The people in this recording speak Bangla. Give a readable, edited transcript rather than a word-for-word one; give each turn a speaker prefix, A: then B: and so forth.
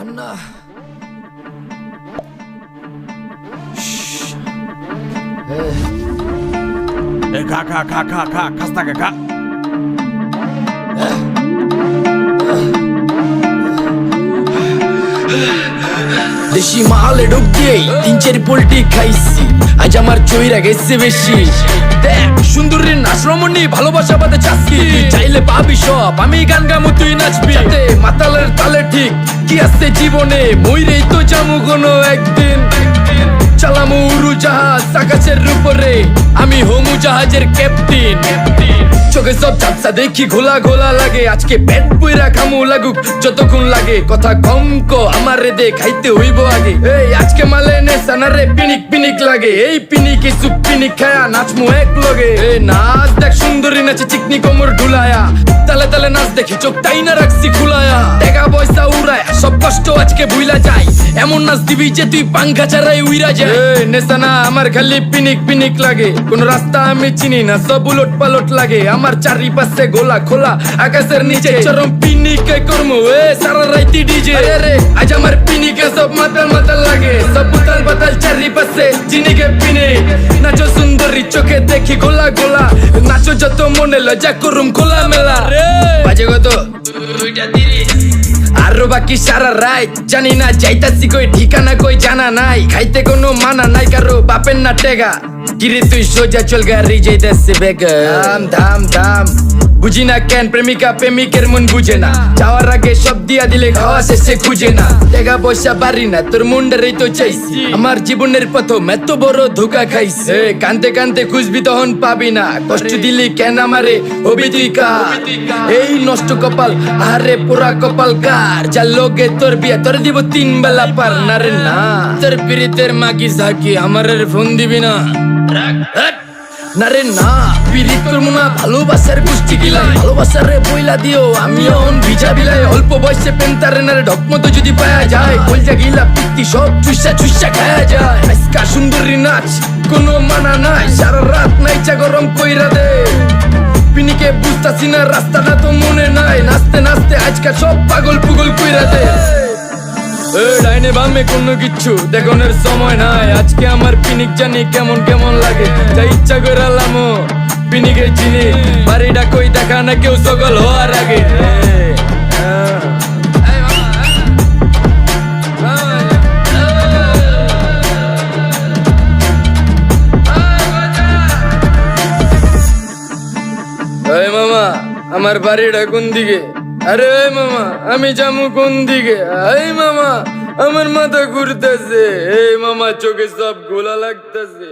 A: Anna.
B: খাস্তা কাকা
A: দেশি মালে ঢুক দিয়েই 3-4 পোল্টি খাইছি, আজ আমার চইরা গেছে বেশি। দেখ সুন্দরীর নাচ রমণী, ভালোবাসা বাদে চাচ্ছি, চাইলে পাবি সব, আমি গান গামু তুই নাচবি। মাতালের তালে ঠিক কি আছে জীবনে, মইরেই তো জামু কোনো একদিন। চালামু উড়োজাহাজ আকাশের উপরে, আমি হমু জাহাজের ক্যাপ্টেন। চোখে সব ঝাপসা দেখি ঘোলা ঘোলা লাগে, আজকে পেট পুইরা খামু লাগুক যতক্ষণ লাগে। কথা কম কো আমারে দে খাইতে হইব আগে। এই আজকে মালে নেশা না রে পিনিক পিনিক লাগে, এই পিনিকে সুপ পিনিক খায়া নাচমু এক লগে। এই নাচ দেখ সুন্দরী নাচে চিকনি কোমর ঢুলায়া, তালে তালে নাচ দেখি চোখ তাই না রাখছি খুলায়া। টাকা পয়সা উড়ায়া সব কষ্ট আজকে ভুইলা যায়, এমন নাচ দিবি যে তুই পাঙ্খা ছাড়াই উইরা যায়। নেশা না আমার খালি পিনিক পিনিক লাগে, কোন রাস্তা আমি চিনি না, সব উলট পালট লাগে। আমার চারিপাশে গোলা খোলা আকাশের নিচে, চরম পিনিকে করমু সারা রাইতি ডিজে। রে আজ আমার পিনিকে সব মাতাল মাতাল লাগে, সব উতাল পাতাল চারিপাশে চিনিকে পিনিক। নাচো সুন্দরী চোখে দেখি গোলা গোলা, নাচো যত মনে লজ্জা করুম খোলা মেলা। বাজে কত 2:30, আরো বাকি সারা রাত জানি না যাইতাছি কই, ঠিকানা কই জানা নাই, খাইতে কোনো মানা নাই কারো বাপের না টেগা। কিরে তুই সোজা চল গাড়ি যাইতাছে বেগা, ধাম ধাম ধাম। বুঝি না কেন প্রেমিকা প্রেমিকের মন বুঝে না, যাওয়ার আগে সব দিয়া দিলে খাওয়া শেষে খুঁজে না। টাকা পয়সা বাড়ি না তোর মুন্ডারেই তো চাইছি, আমার জীবনের প্রথম এত বড় ধোকা খাইছে। কানতে কানতে খুঁজবি তখন পাবি না, কষ্ট দিলি কেন আমারে হবি তুই কার। এই নষ্ট কপাল আরে পুরা কপাল কার, যার লোকে তোর বিয়া তোর দিব 3 বেলা পার না রে না। তোর পিরিতের মাগি সাকি আমার ফোন দিবি না, না রে না। পিরিত করবো না ভালোবাসার গোষ্ঠী গিলাই, ভালোবাসারে বইলা দিও আমি অন ভিজা বিলাই। অল্প বয়সে পেন্তারে না রে ঢকমতো যদি পায়া যায়, কলজা গিলা পিত্তি সব চুষা চুষা খায়া যায়। আজকা সুন্দরী নাচ কোনো মানা নাই, সারা রাত নাইচা গরম কইরা দে। পিনিকে বুঝতাছি না রাস্তাটা তো মনে নাই, নাচতে নাচতে আজকা সব পাগল পুগল কইরা দে। ডাইনে বামে কোনো কিচ্ছু দেখনের সময় নাই, আজকে আমার পিনিক জানি কেমন কেমন লাগে। তাই ইচ্ছা করে লামো পিনিকে চিনি, বাড়িটা কই দেখা না কেউ সকল হওয়ার আগে। এই মামা আমার বাড়িটা কোন দিকে? আরে মামা আমি যামু কোন দিকে? এই মামা আমার মাথা ঘুরতেছে, এই মামা চোখে সব গোলা লাগতেছে।